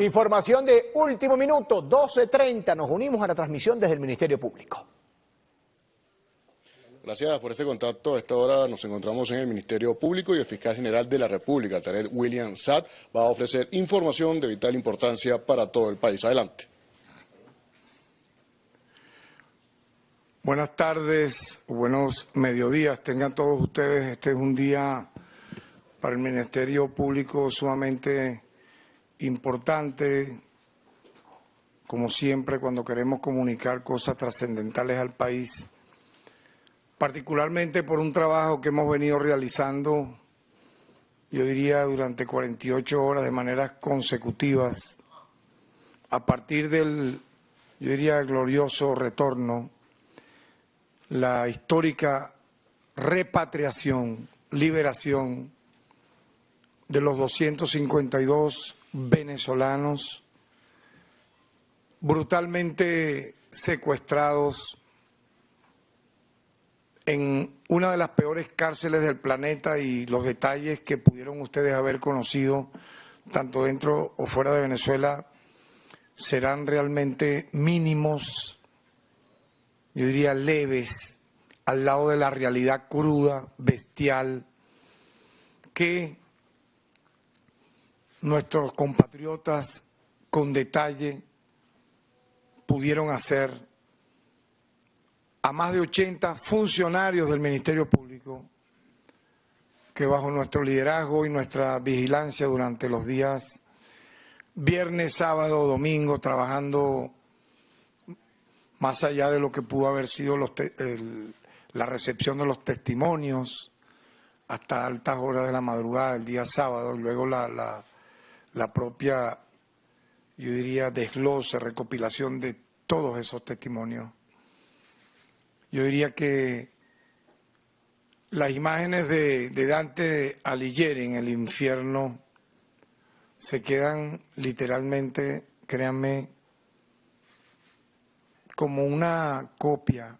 Información de último minuto, 12:30. Nos unimos a la transmisión desde el Ministerio Público. Gracias por este contacto. A esta hora nos encontramos en el Ministerio Público y el Fiscal General de la República, Tarek William Saad, va a ofrecer información de vital importancia para todo el país. Adelante. Buenas tardes, buenos mediodías. Tengan todos ustedes. Este es un día para el Ministerio Público sumamente importante, como siempre, cuando queremos comunicar cosas trascendentales al país, particularmente por un trabajo que hemos venido realizando, yo diría, durante 48 horas de maneras consecutivas, a partir del, yo diría, glorioso retorno, la histórica repatriación, liberación de los 252 venezolanos brutalmente secuestrados en una de las peores cárceles del planeta, y los detalles que pudieron ustedes haber conocido, tanto dentro o fuera de Venezuela, serán realmente mínimos, yo diría leves, al lado de la realidad cruda, bestial, que nuestros compatriotas con detalle pudieron hacer a más de 80 funcionarios del Ministerio Público que bajo nuestro liderazgo y nuestra vigilancia durante los días viernes, sábado, domingo, trabajando más allá de lo que pudo haber sido la recepción de los testimonios hasta altas horas de la madrugada del día sábado, y luego la propia, yo diría, desglose, recopilación de todos esos testimonios. Yo diría que las imágenes de Dante Alighieri en el infierno se quedan literalmente, créanme, como una copia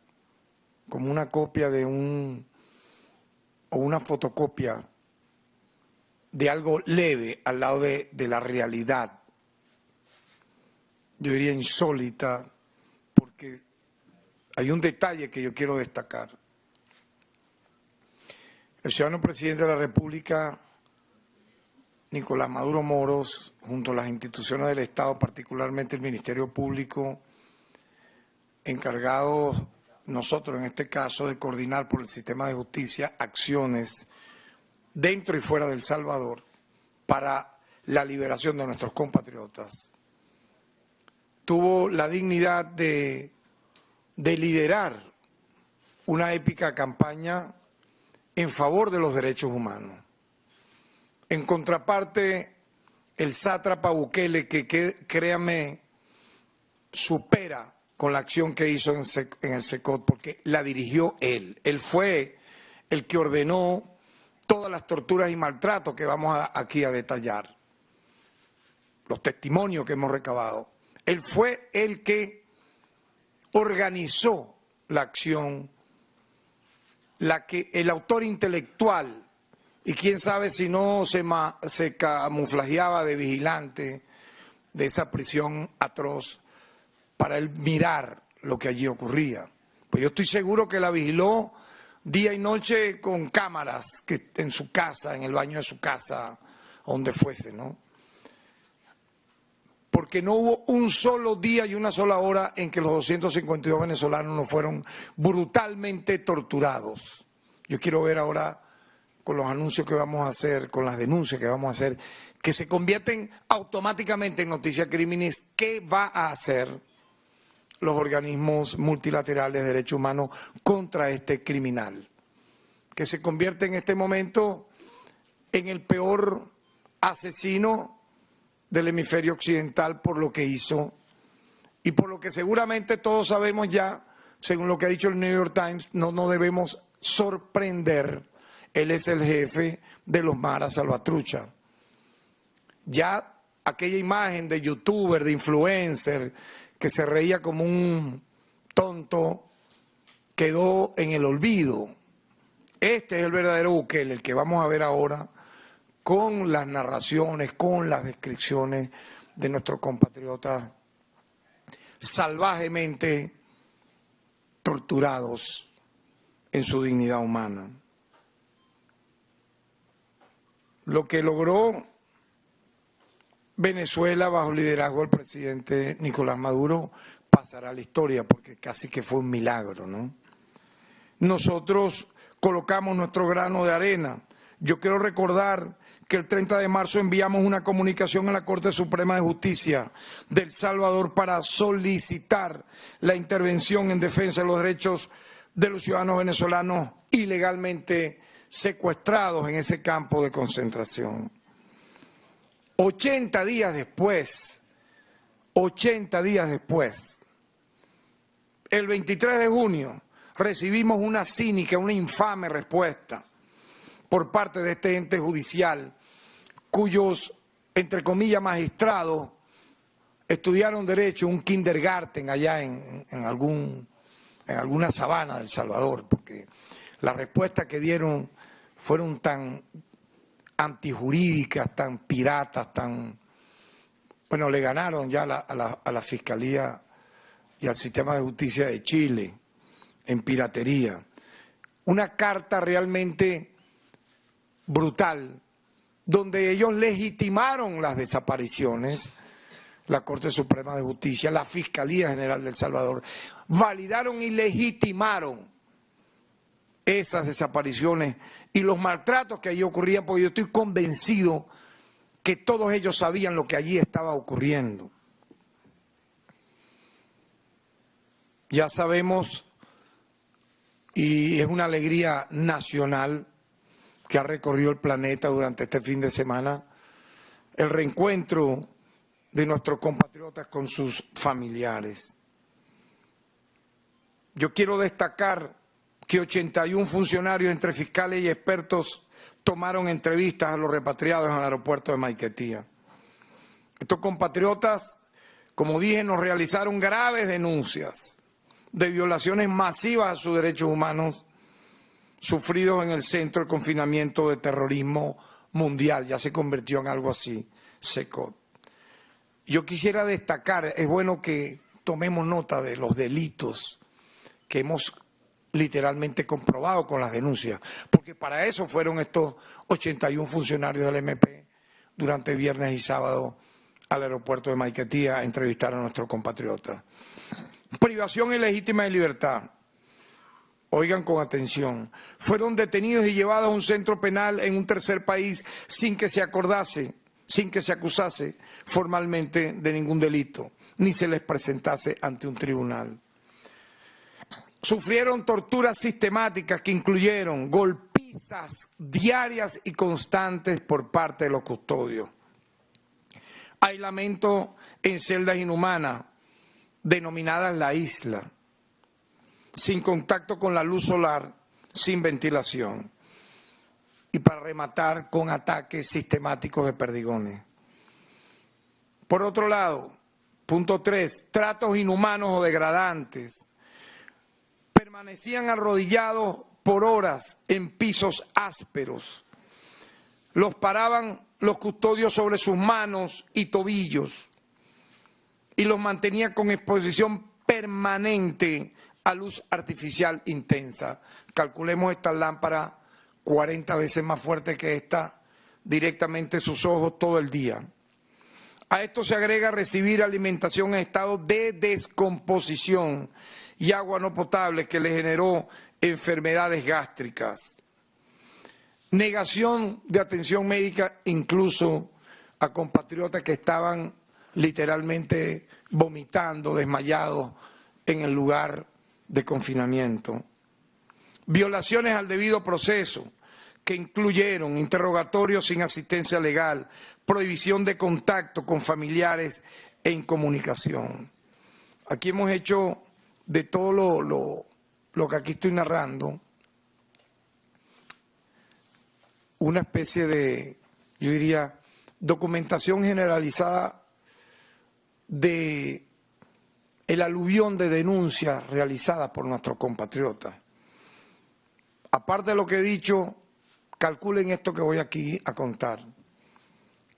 de o una fotocopia de algo leve al lado de la realidad, yo diría insólita, porque hay un detalle que yo quiero destacar. El ciudadano presidente de la República, Nicolás Maduro Moros, junto a las instituciones del Estado, particularmente el Ministerio Público, encargados nosotros en este caso de coordinar por el sistema de justicia acciones dentro y fuera de El Salvador para la liberación de nuestros compatriotas, tuvo la dignidad de liderar una épica campaña en favor de los derechos humanos. En contraparte, el sátrapa Bukele, que créame, supera con la acción que hizo en el SECOT, porque la dirigió él. Él fue el que ordenó todas las torturas y maltratos que vamos aquí a detallar, los testimonios que hemos recabado. Él fue el que organizó la acción, el autor intelectual, y quién sabe si no se camuflajeaba de vigilante de esa prisión atroz para él mirar lo que allí ocurría. Pues yo estoy seguro que la vigiló día y noche con cámaras que en su casa, en el baño de su casa, donde fuese, ¿no? Porque no hubo un solo día y una sola hora en que los 252 venezolanos no fueron brutalmente torturados. Yo quiero ver ahora, con los anuncios que vamos a hacer, con las denuncias que vamos a hacer, que se convierten automáticamente en noticias crímenes, ¿qué va a hacer los organismos multilaterales de derechos humanos contra este criminal, que se convierte en este momento en el peor asesino del hemisferio occidental por lo que hizo y por lo que seguramente todos sabemos ya, según lo que ha dicho el New York Times? No nos debemos sorprender, él es el jefe de los maras salvatrucha. Ya aquella imagen de youtuber, de influencer, que se reía como un tonto, quedó en el olvido. Este es el verdadero Bukele, el que vamos a ver ahora, con las narraciones, con las descripciones de nuestros compatriotas salvajemente torturados en su dignidad humana. Lo que logró Venezuela bajo liderazgo del presidente Nicolás Maduro pasará a la historia porque casi que fue un milagro, ¿no? Nosotros colocamos nuestro grano de arena. Yo quiero recordar que el 30 de marzo enviamos una comunicación a la Corte Suprema de Justicia de El Salvador para solicitar la intervención en defensa de los derechos de los ciudadanos venezolanos ilegalmente secuestrados en ese campo de concentración. 80 días después, el 23 de junio, recibimos una cínica, una infame respuesta por parte de este ente judicial, cuyos, entre comillas, magistrados estudiaron derecho, un kindergarten allá en alguna sabana de El Salvador, porque las respuestas que dieron fueron tan antijurídicas, tan piratas, tan... Bueno, le ganaron ya a la Fiscalía y al sistema de justicia de Chile en piratería. Una carta realmente brutal, donde ellos legitimaron las desapariciones, la Corte Suprema de Justicia, la Fiscalía General de El Salvador, validaron y legitimaron esas desapariciones y los maltratos que allí ocurrían, porque yo estoy convencido que todos ellos sabían lo que allí estaba ocurriendo. Ya sabemos, y es una alegría nacional que ha recorrido el planeta durante este fin de semana, el reencuentro de nuestros compatriotas con sus familiares. Yo quiero destacar que 81 funcionarios entre fiscales y expertos tomaron entrevistas a los repatriados en el aeropuerto de Maiquetía. Estos compatriotas, como dije, nos realizaron graves denuncias de violaciones masivas a sus derechos humanos sufridos en el centro de confinamiento de terrorismo mundial, ya se convirtió en algo así, SECOT. Yo quisiera destacar, es bueno que tomemos nota de los delitos que hemos literalmente comprobado con las denuncias, porque para eso fueron estos 81 funcionarios del MP durante viernes y sábado al aeropuerto de Maiquetía a entrevistar a nuestros compatriotas. Privación ilegítima de libertad. Oigan con atención. Fueron detenidos y llevados a un centro penal en un tercer país sin que se acordase, sin que se acusase formalmente de ningún delito, ni se les presentase ante un tribunal. Sufrieron torturas sistemáticas que incluyeron golpizas diarias y constantes por parte de los custodios, aislamiento en celdas inhumanas, denominadas la isla, sin contacto con la luz solar, sin ventilación, y para rematar con ataques sistemáticos de perdigones. Por otro lado, punto 3, tratos inhumanos o degradantes. Permanecían arrodillados por horas en pisos ásperos. Los paraban los custodios sobre sus manos y tobillos y los mantenían con exposición permanente a luz artificial intensa. Calculemos esta lámpara 40 veces más fuerte que esta, directamente en sus ojos todo el día. A esto se agrega recibir alimentación en estado de descomposición y agua no potable que le generó enfermedades gástricas. Negación de atención médica incluso a compatriotas que estaban literalmente vomitando, desmayados en el lugar de confinamiento. Violaciones al debido proceso que incluyeron interrogatorios sin asistencia legal, prohibición de contacto con familiares e incomunicación. Aquí hemos hecho de todo lo que aquí estoy narrando una especie de, yo diría, documentación generalizada de el aluvión de denuncias realizadas por nuestros compatriotas. Aparte de lo que he dicho, calculen esto que voy aquí a contar.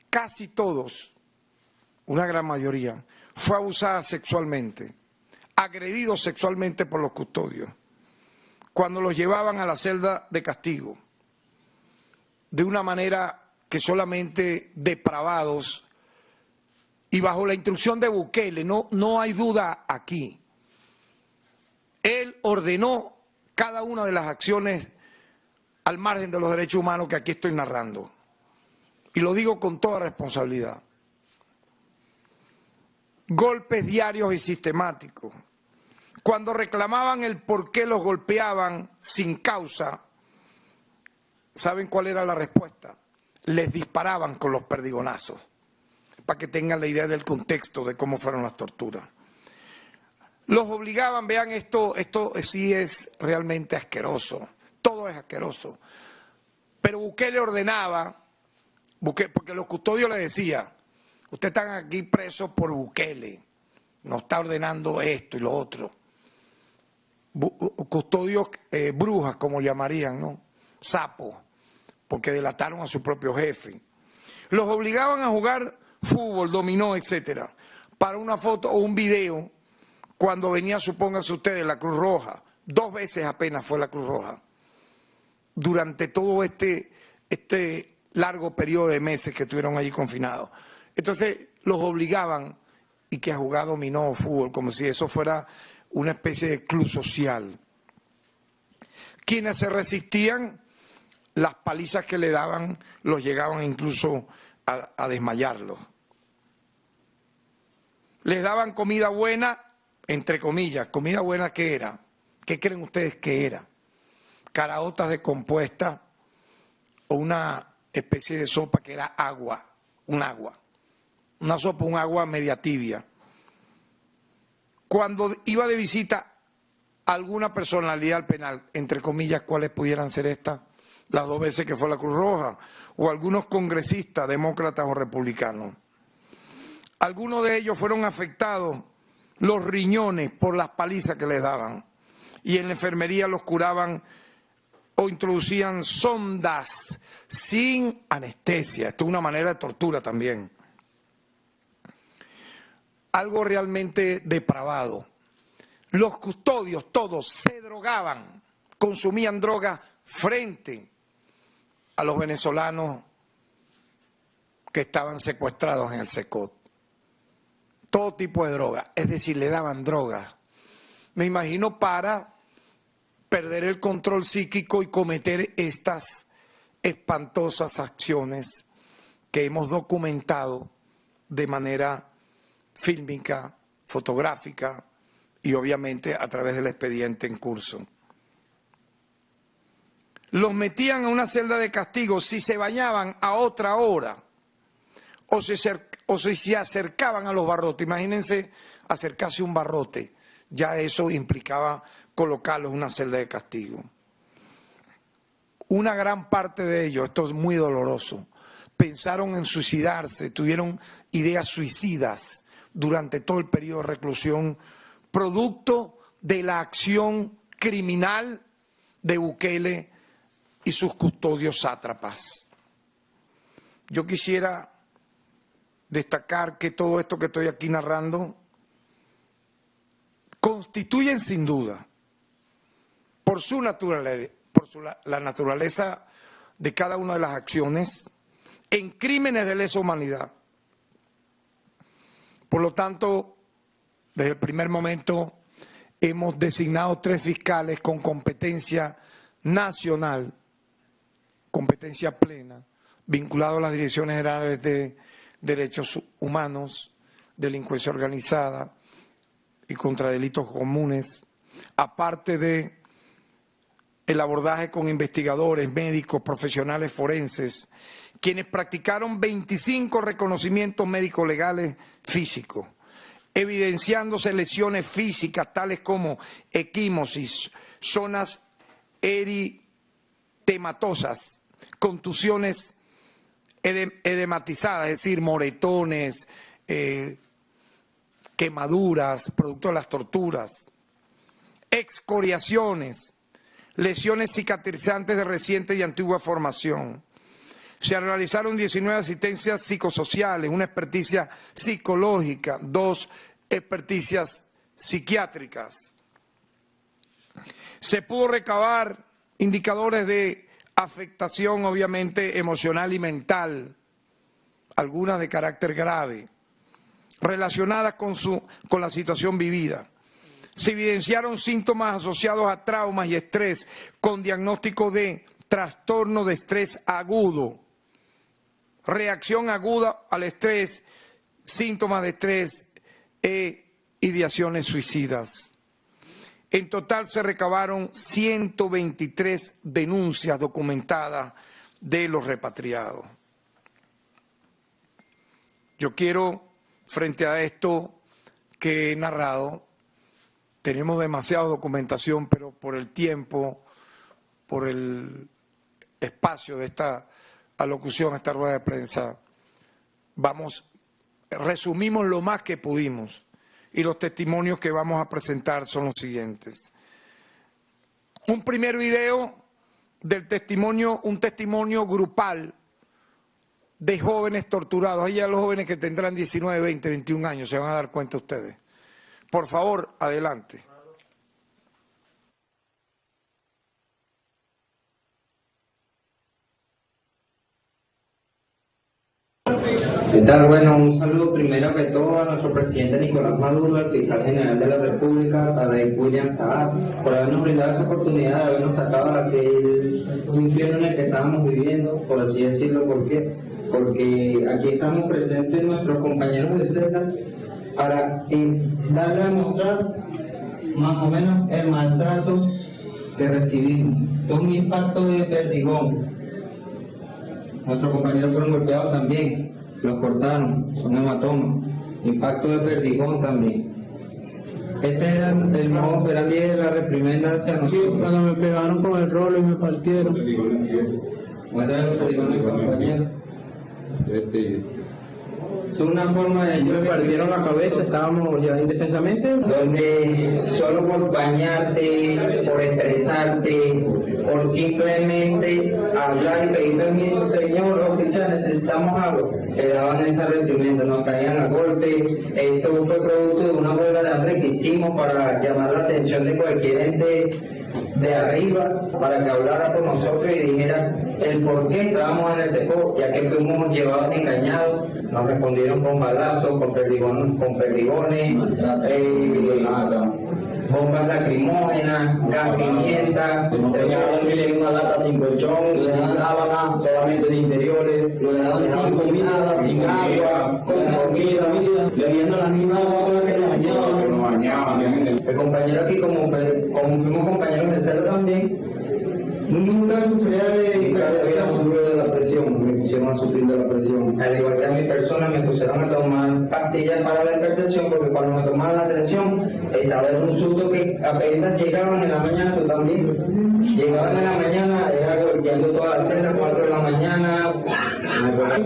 Casi todos una gran mayoría, fue abusada sexualmente, agredido sexualmente por los custodios, cuando los llevaban a la celda de castigo, de una manera que solamente depravados y bajo la instrucción de Bukele, no hay duda aquí. Él ordenó cada una de las acciones al margen de los derechos humanos que aquí estoy narrando. Y lo digo con toda responsabilidad. Golpes diarios y sistemáticos. Cuando reclamaban el por qué los golpeaban sin causa, ¿saben cuál era la respuesta? Les disparaban con los perdigonazos, para que tengan la idea del contexto de cómo fueron las torturas. Los obligaban, vean esto sí es realmente asqueroso, todo es asqueroso. Pero Bukele ordenaba, porque los custodios le decían, ustedes están aquí presos por Bukele, no está ordenando esto y lo otro. Custodios brujas, como llamarían, ¿no? Sapos, porque delataron a su propio jefe. Los obligaban a jugar fútbol, dominó, etcétera, para una foto o un video, cuando venía, supónganse ustedes, la Cruz Roja. 2 veces apenas fue la Cruz Roja, durante todo este largo periodo de meses que estuvieron allí confinados. Entonces los obligaban y que a jugar dominó o fútbol, como si eso fuera una especie de club social. Quienes se resistían, las palizas que le daban los llegaban incluso a desmayarlos. Les daban comida buena, entre comillas. ¿Comida buena qué era? ¿Qué creen ustedes que era? Caraotas descompuestas o una especie de sopa que era agua, una sopa, un agua media tibia. Cuando iba de visita alguna personalidad al penal, entre comillas, ¿cuáles pudieran ser estas? Las 2 veces que fue la Cruz Roja, o algunos congresistas, demócratas o republicanos. Algunos de ellos fueron afectados los riñones por las palizas que les daban, y en la enfermería los curaban o introducían sondas sin anestesia. Esto es una manera de tortura también. Algo realmente depravado. Los custodios todos se drogaban, consumían droga frente a los venezolanos que estaban secuestrados en el SECOT. Todo tipo de droga, es decir, le daban drogas. Me imagino para perder el control psíquico y cometer estas espantosas acciones que hemos documentado de manera fílmica, fotográfica y obviamente a través del expediente en curso. Los metían a una celda de castigo si se bañaban a otra hora o si se acercaban a los barrotes. Imagínense acercarse a un barrote, ya eso implicaba colocarlos en una celda de castigo. Una gran parte de ellos, esto es muy doloroso, pensaron en suicidarse, tuvieron ideas suicidas durante todo el periodo de reclusión, producto de la acción criminal de Bukele y sus custodios sátrapas. Yo quisiera destacar que todo esto que estoy aquí narrando constituyen sin duda, por su naturaleza, la naturaleza de cada una de las acciones, en crímenes de lesa humanidad. Por lo tanto, desde el primer momento hemos designado 3 fiscales con competencia nacional, competencia plena, vinculados a las direcciones generales de derechos humanos, delincuencia organizada y contra delitos comunes, aparte de el abordaje con investigadores, médicos, profesionales forenses, quienes practicaron 25 reconocimientos médicos legales físicos, evidenciándose lesiones físicas tales como equimosis, zonas eritematosas, contusiones edematizadas, es decir, moretones, quemaduras, producto de las torturas, excoriaciones, lesiones cicatrizantes de reciente y antigua formación, Se realizaron 19 asistencias psicosociales, una experticia psicológica, 2 experticias psiquiátricas. Se pudo recabar indicadores de afectación, obviamente, emocional y mental, algunas de carácter grave, relacionadas con la situación vivida. Se evidenciaron síntomas asociados a traumas y estrés con diagnóstico de trastorno de estrés agudo, reacción aguda al estrés, síntomas de estrés e ideaciones suicidas. En total se recabaron 123 denuncias documentadas de los repatriados. Yo quiero, frente a esto que he narrado, tenemos demasiada documentación, pero por el tiempo, por el espacio de esta alocución, esta rueda de prensa, resumimos lo más que pudimos. Y los testimonios que vamos a presentar son los siguientes. Un primer video del testimonio, un testimonio grupal de jóvenes torturados. Ahí ya los jóvenes que tendrán 19, 20, 21 años, se van a dar cuenta ustedes. Por favor, adelante. ¿Qué tal? Bueno, un saludo primero que todo a nuestro presidente Nicolás Maduro, al fiscal general de la República, a Tarek William Saab, por habernos brindado esa oportunidad de habernos sacado de aquel infierno en el que estábamos viviendo, por así decirlo. ¿Por qué? Porque aquí estamos presentes nuestros compañeros de celda para darle a mostrar más o menos el maltrato que recibimos. Es un impacto de perdigón. Nuestros compañeros fueron golpeados también. Los cortaron, son hematomas, impacto de perdigón también. Ese era el modo operandi de la reprimenda hacia nosotros. Cuando me pegaron con el rolo y me partieron. Muéstrame los perdigones, compañero. Es una forma de... Me partieron la cabeza, estábamos ya indefensamente. Donde solo por bañarte, por estresarte, por simplemente hablar y pedir permiso, señor oficial, necesitamos algo, le daban esa reprimenda, nos caían a golpe. Esto fue producto de una huelga de hambre que hicimos para llamar la atención de cualquier ente de arriba, para que hablara con nosotros y dijera el por qué estábamos en el seco, ya que fuimos llevados engañados. Nos respondieron con balazos, con perdigones, bombas lacrimógenas, gas pimienta, una lata sin colchón, sin sábana, solamente de interiores, sin comida, sin agua, con comida, bebiendo la misma agua que nos bañaban. El compañero aquí, como fuimos compañeros de celda también, nunca sufría de la presión, me pusieron a sufrir de la presión. Al igual que a mi persona, me pusieron a tomar pastillas para la hipertensión, porque cuando me tomaban la tensión, estaba en un susto que apenas llegaban en la mañana, tú también. Llegaban en la mañana, era golpeando toda la celda, 4 de la mañana.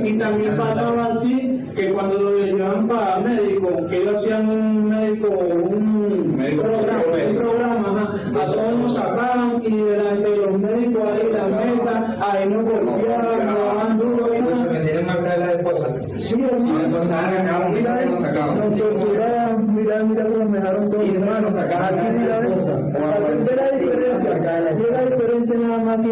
Y también pasaba así, que cuando lo llevaban para médico, que ellos hacían un programa, a todos nos sacaban y delante de los médicos ahí en la mesa, ahí nos golpeaban, nos daban duro. Incluso me tienen marcada la esposa. Sí, nos sacaban, nos sacaban. Nos torturaban, mira cómo me dejaron todos. Sí, nos sacaban. Aquí mira eso. Ve la diferencia nada más aquí.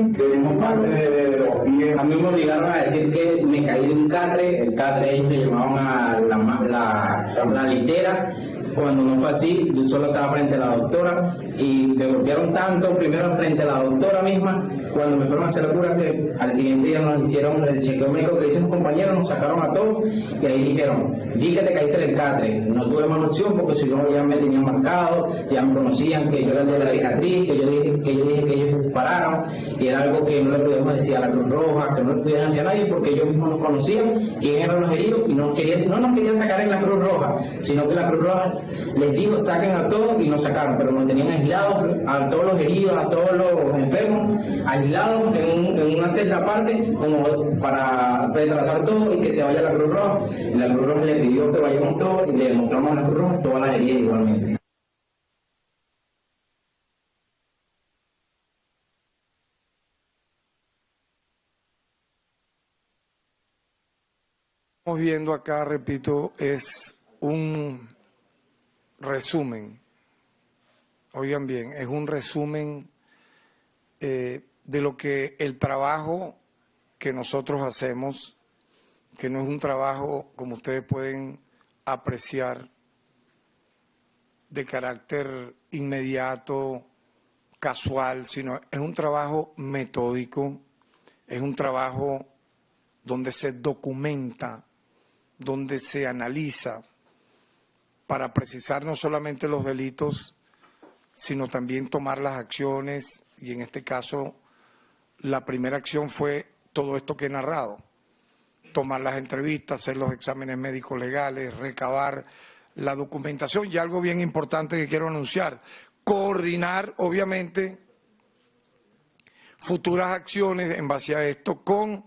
A mí me obligaron a decir que me caí de un catre, el catre ellos le llamaban a la litera. Cuando no fue así, yo solo estaba frente a la doctora y me golpearon tanto, primero frente a la doctora misma, cuando me fueron a hacer la cura, que al siguiente día nos hicieron el chequeo médico que hicieron compañeros, nos sacaron a todos y ahí dijeron, di que te caíste del catre. No tuve más opción porque si no ya me tenían marcado, ya me conocían que yo era el de la cicatriz, que yo dije que ellos dispararon, y era algo que no le podíamos decir a la Cruz Roja, que no le podíamos decir a nadie porque ellos mismos nos conocían quién eran los heridos y no nos querían sacar en la Cruz Roja, sino que la Cruz Roja les dijo saquen a todos y nos sacaron, pero nos tenían aislados a todos los heridos, a todos los enfermos, aislados en una celda aparte como para retrasar todo y que se vaya a la Cruz Roja. Y la Cruz Roja le pidió que vayamos todos y le demostramos a la Cruz Roja todas las heridas igualmente. estamos viendo acá, repito, es un resumen. Oigan bien, es un resumen de lo que el trabajo que nosotros hacemos, que no es un trabajo, como ustedes pueden apreciar, de carácter inmediato, casual, sino es un trabajo metódico, es un trabajo donde se documenta, donde se analiza para precisar no solamente los delitos, sino también tomar las acciones, y en este caso la primera acción fue todo esto que he narrado, tomar las entrevistas, hacer los exámenes médicos legales, recabar la documentación y algo bien importante que quiero anunciar, coordinar obviamente futuras acciones en base a esto con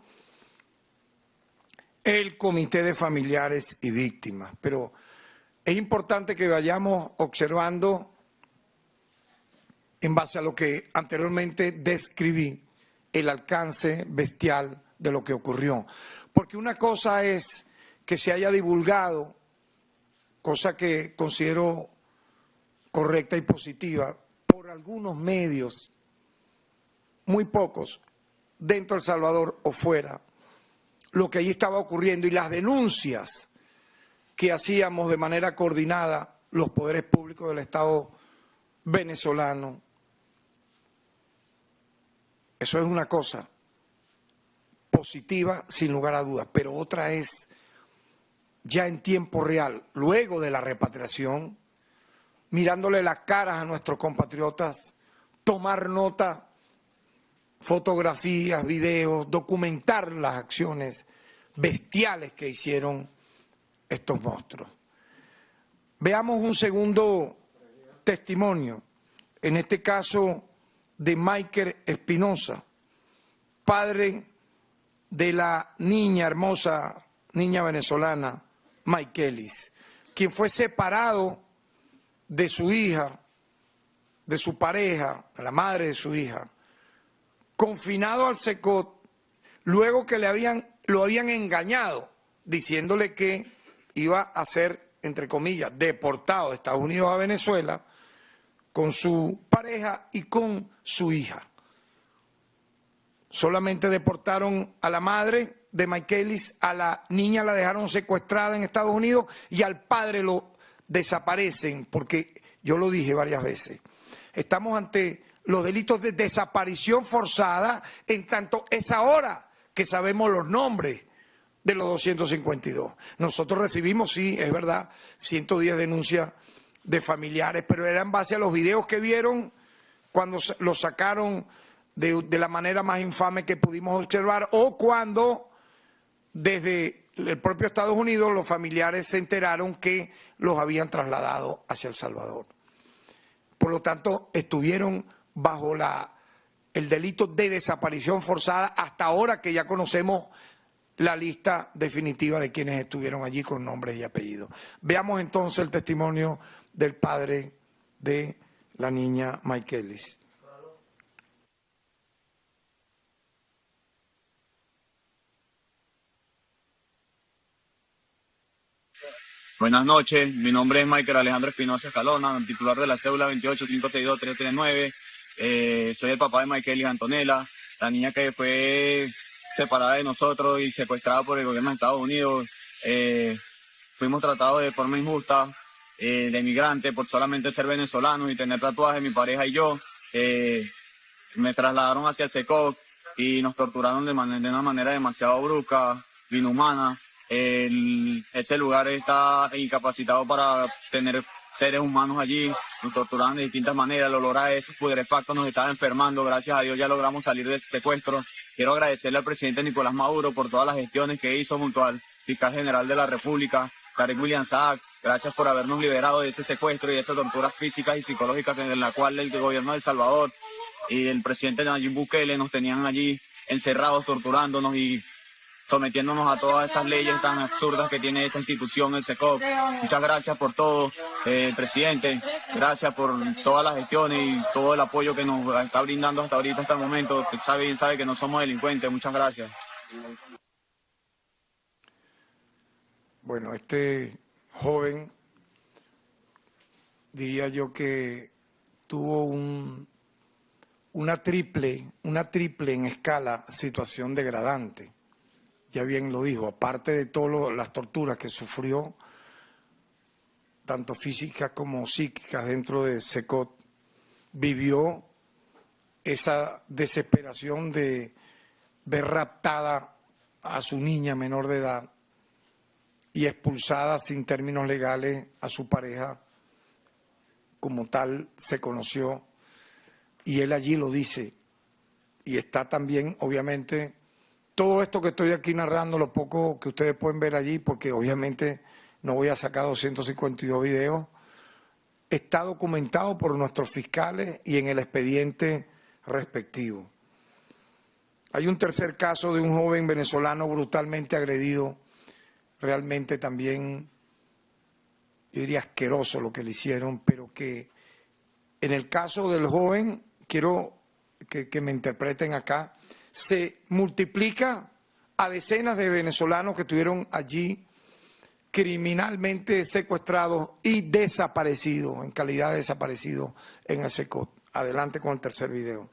el Comité de Familiares y Víctimas. Pero es importante que vayamos observando en base a lo que anteriormente describí, el alcance bestial de lo que ocurrió. Porque una cosa es que se haya divulgado, cosa que considero correcta y positiva, por algunos medios, muy pocos, dentro de El Salvador o fuera, lo que allí estaba ocurriendo y las denuncias que hacíamos de manera coordinada los poderes públicos del Estado venezolano. Eso es una cosa positiva, sin lugar a dudas, pero otra es ya en tiempo real, luego de la repatriación, mirándole las caras a nuestros compatriotas, tomar nota, fotografías, videos, documentar las acciones bestiales que hicieron estos monstruos. Veamos un segundo testimonio, en este caso de Michael Espinosa, padre de la niña hermosa, niña venezolana, Maykelis, quien fue separado de su hija, de su pareja, de la madre de su hija, confinado al SECOT, luego que lo habían engañado, diciéndole que iba a ser, entre comillas, deportado de Estados Unidos a Venezuela con su pareja y con su hija. Solamente deportaron a la madre de Maykelis, a la niña la dejaron secuestrada en Estados Unidos y al padre lo desaparecen, porque yo lo dije varias veces, estamos ante los delitos de desaparición forzada, en tanto es ahora que sabemos los nombres de los 252. Nosotros recibimos, sí, es verdad, 110 denuncias de familiares, pero era en base a los videos que vieron cuando los sacaron de la manera más infame que pudimos observar, o cuando desde el propio Estados Unidos los familiares se enteraron que los habían trasladado hacia El Salvador. Por lo tanto, estuvieron bajo el delito de desaparición forzada hasta ahora que ya conocemos la lista definitiva de quienes estuvieron allí con nombres y apellidos. Veamos entonces el testimonio del padre de la niña Maykelis. Buenas noches, mi nombre es Michael Alejandro Espinosa Escalona, titular de la cédula 28562-339. Soy el papá de Maykelis Antonella, la niña que fue separada de nosotros y secuestrada por el gobierno de Estados Unidos. Fuimos tratados de forma injusta, de migrante, por solamente ser venezolanos y tener tatuajes, mi pareja y yo. Me trasladaron hacia el SECOT y nos torturaron de una manera demasiado brusca, inhumana. Ese lugar está incapacitado para tener seres humanos allí, nos torturaban de distintas maneras, el olor a esos putrefactos nos estaba enfermando, gracias a Dios ya logramos salir de ese secuestro. Quiero agradecerle al presidente Nicolás Maduro por todas las gestiones que hizo junto al fiscal general de la República, Tarek William Saab, gracias por habernos liberado de ese secuestro y de esas torturas físicas y psicológicas en la cual el gobierno de El Salvador y el presidente Nayib Bukele nos tenían allí encerrados, torturándonos y sometiéndonos a todas esas leyes tan absurdas que tiene esa institución, el SECOT. Muchas gracias por todo, presidente. Gracias por todas las gestiones y todo el apoyo que nos está brindando hasta ahorita, hasta el momento. Usted sabe que no somos delincuentes. Muchas gracias. Bueno, este joven, diría yo que tuvo una triple en escala situación degradante. Ya bien lo dijo, aparte de todas las torturas que sufrió, tanto físicas como psíquicas dentro de Secot, vivió esa desesperación de ver raptada a su niña menor de edad y expulsada sin términos legales a su pareja, como tal se conoció, y él allí lo dice. Y está también, obviamente, todo esto que estoy aquí narrando, lo poco que ustedes pueden ver allí, porque obviamente no voy a sacar 252 videos, está documentado por nuestros fiscales y en el expediente respectivo. Hay un tercer caso de un joven venezolano brutalmente agredido, realmente también, yo diría asqueroso lo que le hicieron, pero que en el caso del joven, quiero que me interpreten acá, se multiplica a decenas de venezolanos que estuvieron allí criminalmente secuestrados y desaparecidos, en calidad de desaparecidos en el Secot. Adelante con el tercer video.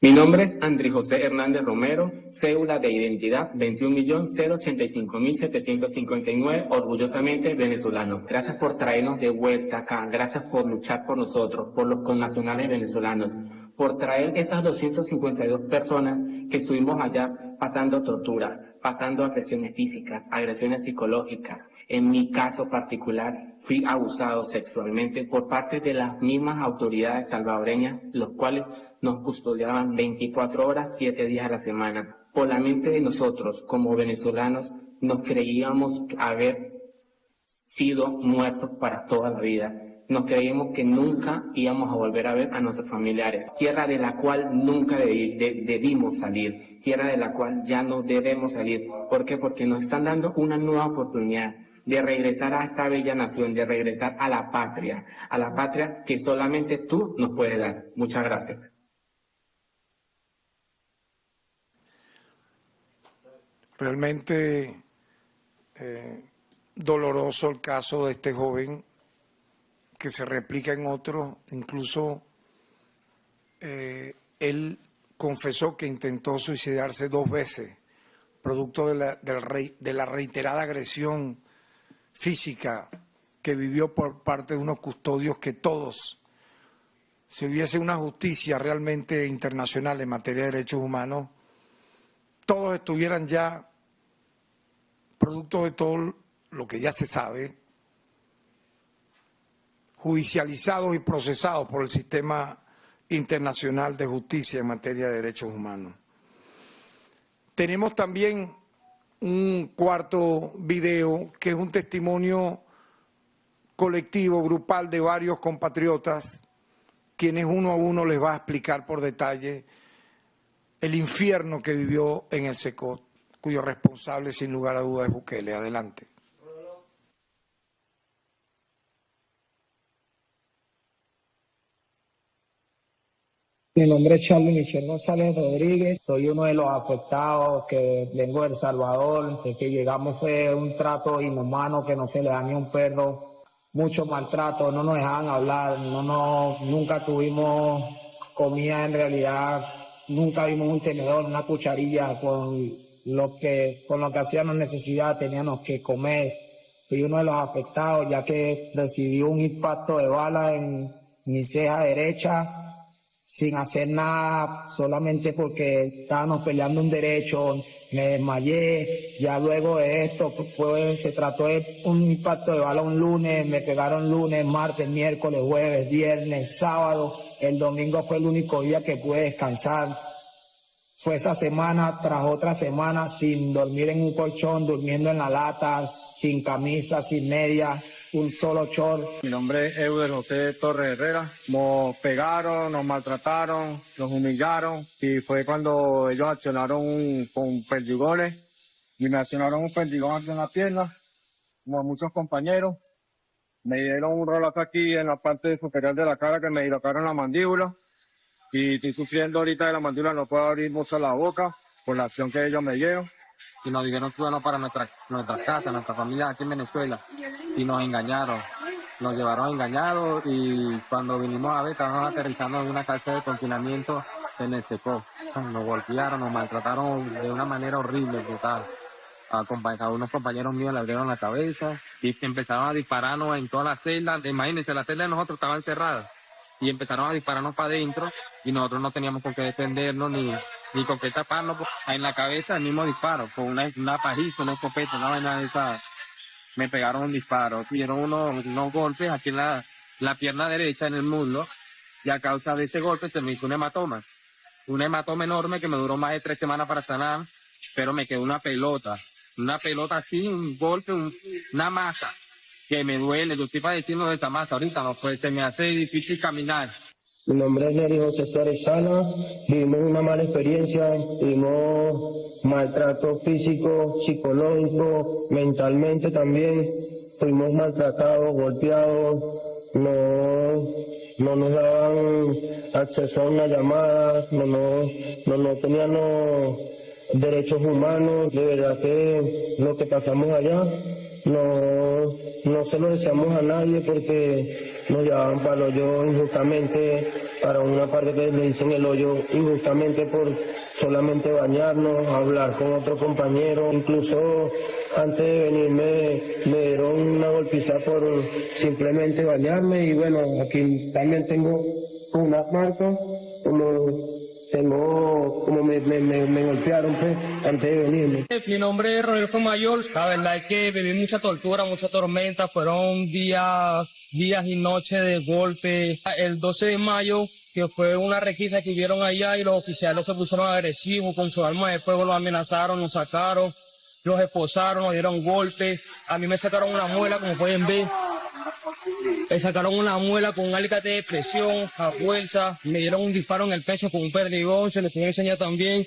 Mi nombre es Andrés José Hernández Romero, cédula de identidad 21.085.759, orgullosamente venezolano. Gracias por traernos de vuelta acá, gracias por luchar por nosotros, por los connacionales venezolanos, por traer esas 252 personas que estuvimos allá pasando tortura, pasando agresiones físicas, agresiones psicológicas. En mi caso particular, fui abusado sexualmente por parte de las mismas autoridades salvadoreñas, los cuales nos custodiaban 24 horas, 7 días a la semana. Por la mente de nosotros, como venezolanos, nos creíamos haber sido muertos para toda la vida. Nos creíamos que nunca íbamos a volver a ver a nuestros familiares. Tierra de la cual nunca debimos salir. Tierra de la cual ya no debemos salir. ¿Por qué? Porque nos están dando una nueva oportunidad de regresar a esta bella nación, de regresar a la patria que solamente tú nos puedes dar. Muchas gracias. Realmente doloroso el caso de este joven, que se replica en otros. Incluso él confesó que intentó suicidarse 2 veces, producto de la reiterada agresión física que vivió por parte de unos custodios que todos, si hubiese una justicia realmente internacional en materia de derechos humanos, todos estuvieran ya, producto de todo lo que ya se sabe, judicializados y procesados por el sistema internacional de justicia en materia de derechos humanos. Tenemos también un cuarto video que es un testimonio colectivo, grupal de varios compatriotas, quienes uno a uno les va a explicar por detalle el infierno que vivió en el Secot, cuyo responsable sin lugar a dudas es Bukele. Adelante. Mi nombre es Charlie Michel González Rodríguez, soy uno de los afectados que vengo de El Salvador. Desde que llegamos fue un trato inhumano que no se le da ni a un perro, mucho maltrato, no nos dejaban hablar, nunca tuvimos comida en realidad, nunca vimos un tenedor, una cucharilla con lo que hacíamos necesidad, teníamos que comer. Fui uno de los afectados ya que recibí un impacto de bala en mi ceja derecha, sin hacer nada, solamente porque estábamos peleando un derecho, me desmayé. Ya luego de esto se trató de un impacto de bala un lunes, me pegaron lunes, martes, miércoles, jueves, viernes, sábado. El domingo fue el único día que pude descansar. Fue esa semana tras otra semana sin dormir en un colchón, durmiendo en la lata, sin camisa, sin media, un solo short. Mi nombre es Euder José Torres Herrera. Nos pegaron, nos maltrataron, nos humillaron y fue cuando ellos accionaron con perdigones y me accionaron un perdigón aquí en la pierna, como muchos compañeros. Me dieron un rolazo aquí en la parte superior de la cara que me dislocaron la mandíbula y estoy sufriendo ahorita de la mandíbula, no puedo abrir mucho la boca por la acción que ellos me dieron. Y nos dijeron que iban para nuestras casas, nuestra familia aquí en Venezuela, y nos engañaron. Nos llevaron engañados y cuando vinimos a ver, estábamos aterrizando en una cárcel de confinamiento en el Secó. Nos golpearon, nos maltrataron de una manera horrible, brutal. A unos compañeros míos le abrieron la cabeza y empezaron a dispararnos en todas las celdas. Imagínense, las celdas de nosotros estaban cerradas y empezaron a dispararnos para adentro y nosotros no teníamos con qué defendernos ni con qué taparnos. En la cabeza el mismo disparo, con una pajiza, una escopeta, una vaina de esa. Me pegaron un disparo, tuvieron unos golpes aquí en la pierna derecha, en el muslo, y a causa de ese golpe se me hizo un hematoma enorme que me duró más de 3 semanas para sanar, pero me quedó una pelota así, un golpe, una masa, que me duele. Yo estoy padeciendo de esa masa ahorita, no puede, se me hace difícil caminar. Mi nombre es Neri José Suárez Sala, vivimos una mala experiencia, vivimos maltrato físico, psicológico, mentalmente también, fuimos maltratados, golpeados, no nos daban acceso a una llamada, no teníamos derechos humanos. De verdad que lo que pasamos allá no se lo deseamos a nadie porque nos llevaban para el hoyo injustamente, para una parte que le dicen el hoyo injustamente por solamente bañarnos, hablar con otro compañero. Incluso antes de venir me dieron una golpiza por simplemente bañarme y bueno, aquí también tengo unas marcas como me golpearon pues, antes de venirme. Mi nombre es Rodolfo Mayor. La verdad es que viví mucha tortura, mucha tormenta. Fueron días y noches de golpe. El 12 de mayo, que fue una requisa que hubieron allá y los oficiales se pusieron agresivos con su arma de fuego, los amenazaron, nos sacaron, los esposaron, nos dieron golpes. A mí me sacaron una muela, como pueden ver. Me sacaron una muela con un alicate de presión a fuerza, me dieron un disparo en el pecho con un perdigón, se les puede enseñar también.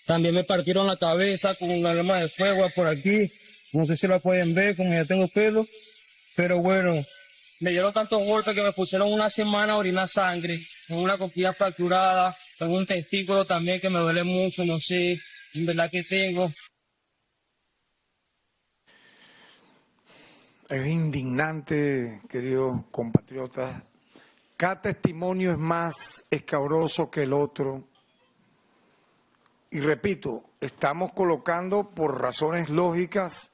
También me partieron la cabeza con un arma de fuego por aquí, no sé si la pueden ver, como ya tengo pelo, pero bueno, me dieron tantos golpes que me pusieron una semana a orinar sangre, con una costilla fracturada, tengo un testículo también que me duele mucho, no sé, en verdad que tengo. Es indignante, queridos compatriotas. Cada testimonio es más escabroso que el otro. Y repito, estamos colocando por razones lógicas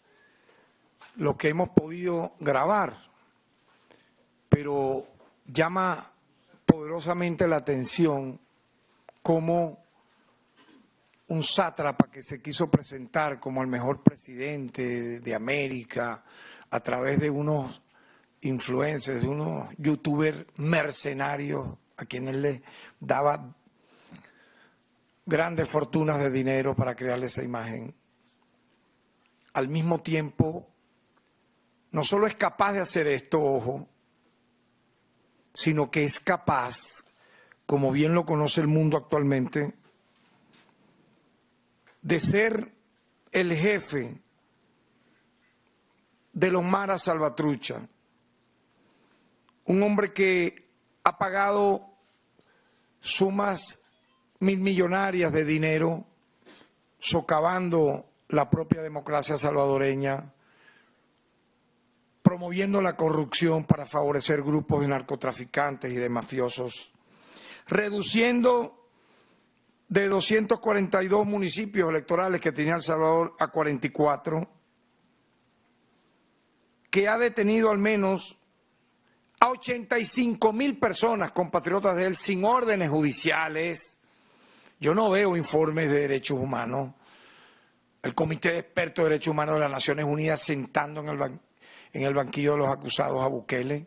lo que hemos podido grabar, pero llama poderosamente la atención cómo un sátrapa que se quiso presentar como el mejor presidente de América, a través de unos influencers, de unos youtubers mercenarios a quienes les daba grandes fortunas de dinero para crearle esa imagen. Al mismo tiempo, no solo es capaz de hacer esto, ojo, sino que es capaz, como bien lo conoce el mundo actualmente, de ser el jefe de los maras salvatrucha, un hombre que ha pagado sumas millonarias de dinero, socavando la propia democracia salvadoreña, promoviendo la corrupción para favorecer grupos de narcotraficantes y de mafiosos, reduciendo de 242 municipios electorales que tenía El Salvador a 44, que ha detenido al menos a 85.000 personas, compatriotas de él, sin órdenes judiciales. Yo no veo informes de derechos humanos. El Comité de Expertos de Derechos Humanos de las Naciones Unidas sentando en el banquillo de los acusados a Bukele.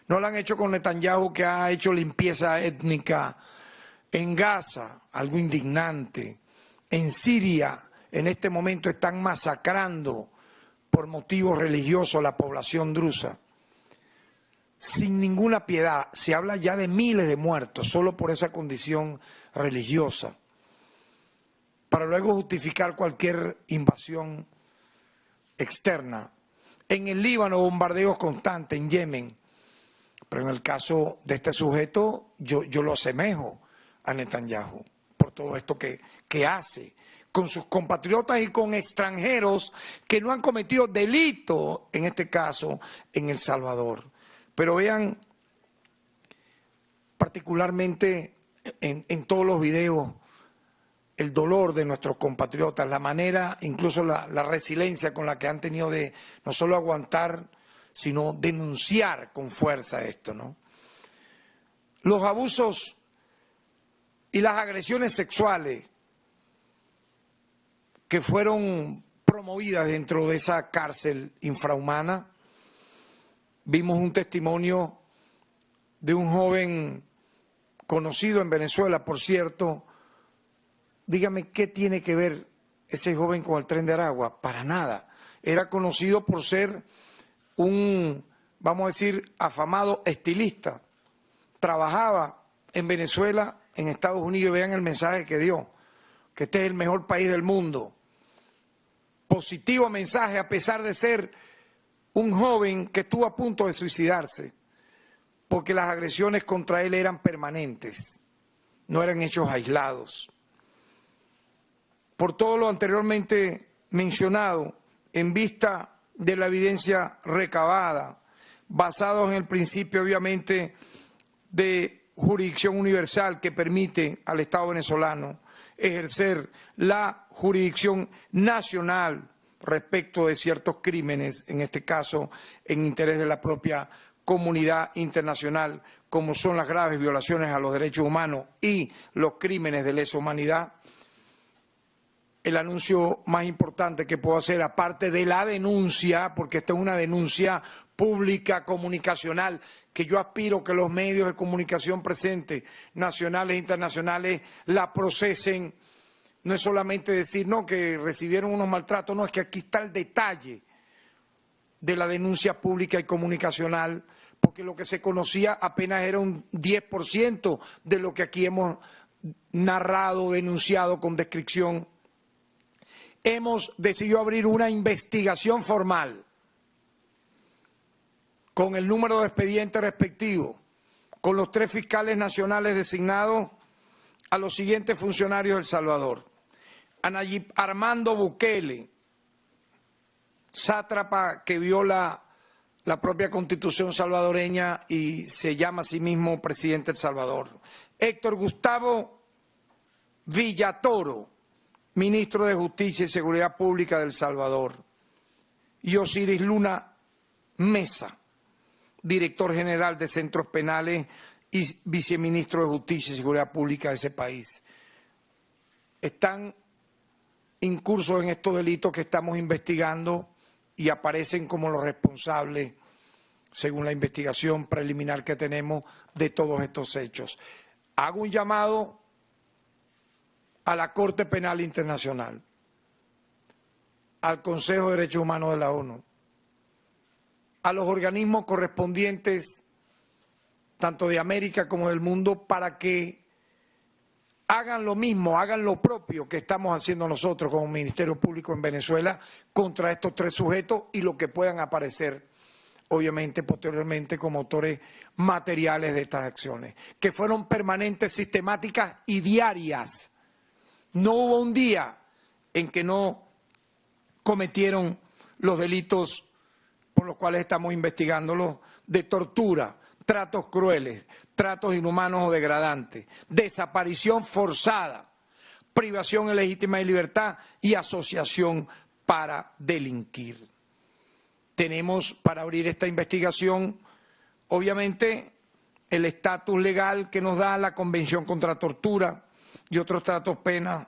No lo han hecho con Netanyahu, que ha hecho limpieza étnica en Gaza, algo indignante. En Siria, en este momento, están masacrando por motivos religiosos a la población drusa, sin ninguna piedad. Se habla ya de miles de muertos solo por esa condición religiosa, para luego justificar cualquier invasión externa. En el Líbano, bombardeos constantes, en Yemen, pero en el caso de este sujeto yo lo asemejo a Netanyahu por todo esto que hace con sus compatriotas y con extranjeros que no han cometido delito, en este caso, en El Salvador. Pero vean, particularmente en todos los videos, el dolor de nuestros compatriotas, la manera, incluso la resiliencia con la que han tenido de no solo aguantar, sino denunciar con fuerza esto, ¿no? Los abusos y las agresiones sexuales que fueron promovidas dentro de esa cárcel infrahumana. Vimos un testimonio de un joven conocido en Venezuela, por cierto. Dígame, ¿qué tiene que ver ese joven con el Tren de Aragua? Para nada. Era conocido por ser un, vamos a decir, afamado estilista. Trabajaba en Venezuela, en Estados Unidos, y vean el mensaje que dio, que este es el mejor país del mundo. Positivo mensaje, a pesar de ser un joven que estuvo a punto de suicidarse, porque las agresiones contra él eran permanentes, no eran hechos aislados. Por todo lo anteriormente mencionado, en vista de la evidencia recabada, basado en el principio, obviamente, de jurisdicción universal que permite al Estado venezolano ejercer la jurisdicción nacional respecto de ciertos crímenes, en este caso en interés de la propia comunidad internacional, como son las graves violaciones a los derechos humanos y los crímenes de lesa humanidad. El anuncio más importante que puedo hacer, aparte de la denuncia, porque esta es una denuncia pública, comunicacional, que yo aspiro que los medios de comunicación presentes, nacionales e internacionales, la procesen. No es solamente decir, no, que recibieron unos maltratos, no, es que aquí está el detalle de la denuncia pública y comunicacional, porque lo que se conocía apenas era un 10% de lo que aquí hemos narrado, denunciado con descripción. Hemos decidido abrir una investigación formal con el número de expedientes respectivo, con los 3 fiscales nacionales designados a los siguientes funcionarios de El Salvador. A Nayib Armando Bukele, sátrapa que viola la propia Constitución salvadoreña y se llama a sí mismo presidente de El Salvador. Héctor Gustavo Villatoro, ministro de Justicia y Seguridad Pública de El Salvador. Y Osiris Luna Mesa, director general de Centros Penales y viceministro de Justicia y Seguridad Pública de ese país. Están incursos en estos delitos que estamos investigando y aparecen como los responsables, según la investigación preliminar que tenemos, de todos estos hechos. Hago un llamado a la Corte Penal Internacional, al Consejo de Derechos Humanos de la ONU, a los organismos correspondientes, tanto de América como del mundo, para que hagan lo mismo, hagan lo propio que estamos haciendo nosotros como Ministerio Público en Venezuela contra estos 3 sujetos y lo que puedan aparecer, obviamente, posteriormente como autores materiales de estas acciones, que fueron permanentes, sistemáticas y diarias. No hubo un día en que no cometieron los delitos por los cuales estamos investigándolos, de tortura, tratos crueles, tratos inhumanos o degradantes, desaparición forzada, privación ilegítima de libertad y asociación para delinquir. Tenemos para abrir esta investigación, obviamente, el estatus legal que nos da la Convención contra Tortura y otros tratos, penas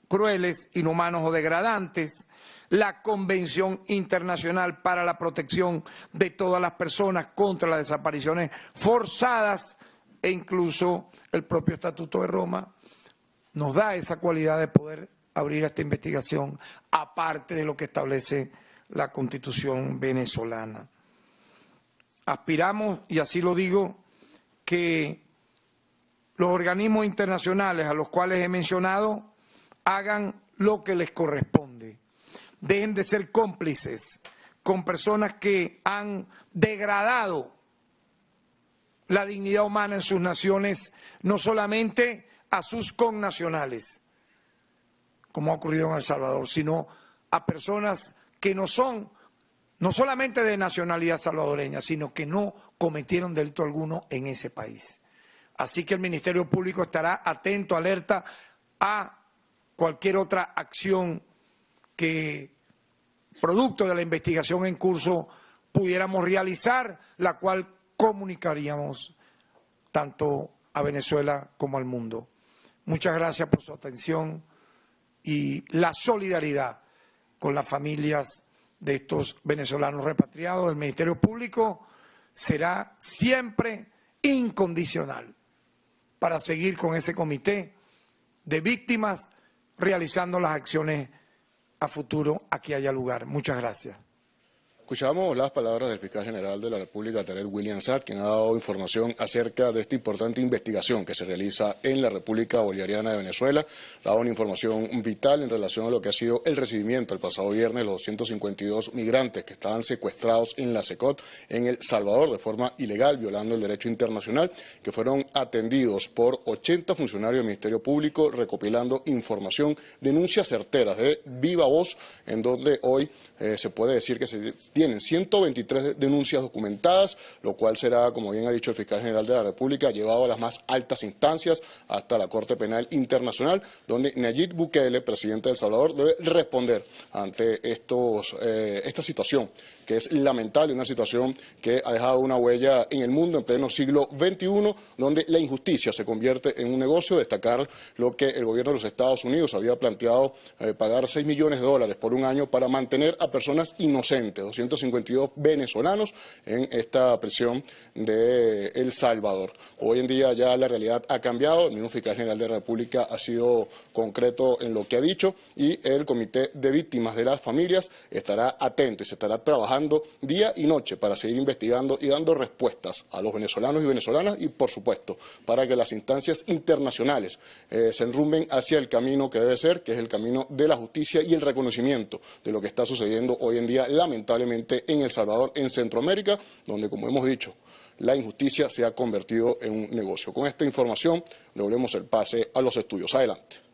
crueles, inhumanos o degradantes, la Convención Internacional para la Protección de todas las personas contra las desapariciones forzadas e incluso el propio Estatuto de Roma nos da esa cualidad de poder abrir esta investigación, aparte de lo que establece la Constitución venezolana. Aspiramos, y así lo digo, que los organismos internacionales a los cuales he mencionado hagan lo que les corresponde. Dejen de ser cómplices con personas que han degradado la dignidad humana en sus naciones, no solamente a sus connacionales, como ha ocurrido en El Salvador, sino a personas que no son, no solamente de nacionalidad salvadoreña, sino que no cometieron delito alguno en ese país. Así que el Ministerio Público estará atento, alerta a cualquier otra acción que, producto de la investigación en curso, pudiéramos realizar, la cual comunicaríamos tanto a Venezuela como al mundo. Muchas gracias por su atención y la solidaridad con las familias de estos venezolanos repatriados. El Ministerio Público será siempre incondicional para seguir con ese comité de víctimas realizando las acciones a futuro a que haya lugar. Muchas gracias. Escuchamos las palabras del fiscal general de la República, Tarek William Saad, quien ha dado información acerca de esta importante investigación que se realiza en la República Bolivariana de Venezuela. Ha dado una información vital en relación a lo que ha sido el recibimiento el pasado viernes de los 252 migrantes que estaban secuestrados en la SECOT en El Salvador de forma ilegal, violando el derecho internacional, que fueron atendidos por 80 funcionarios del Ministerio Público, recopilando información, denuncias certeras de viva voz, en donde hoy se puede decir que se tienen 123 denuncias documentadas, lo cual será, como bien ha dicho el fiscal general de la República, llevado a las más altas instancias hasta la Corte Penal Internacional, donde Nayib Bukele, presidente de El Salvador, debe responder ante esta situación, que es lamentable, una situación que ha dejado una huella en el mundo en pleno siglo XXI, donde la injusticia se convierte en un negocio. Destacar lo que el gobierno de los Estados Unidos había planteado, pagar $6 millones por un año para mantener a personas inocentes, 252 venezolanos en esta prisión de El Salvador. Hoy en día ya la realidad ha cambiado, el mismo fiscal general de la República ha sido concreto en lo que ha dicho y el Comité de Víctimas de las Familias estará atento y se estará trabajando día y noche para seguir investigando y dando respuestas a los venezolanos y venezolanas y, por supuesto, para que las instancias internacionales se enrumben hacia el camino que debe ser, que es el camino de la justicia y el reconocimiento de lo que está sucediendo hoy en día, lamentablemente, en El Salvador, en Centroamérica, donde, como hemos dicho, la injusticia se ha convertido en un negocio. Con esta información devolvemos el pase a los estudios. Adelante.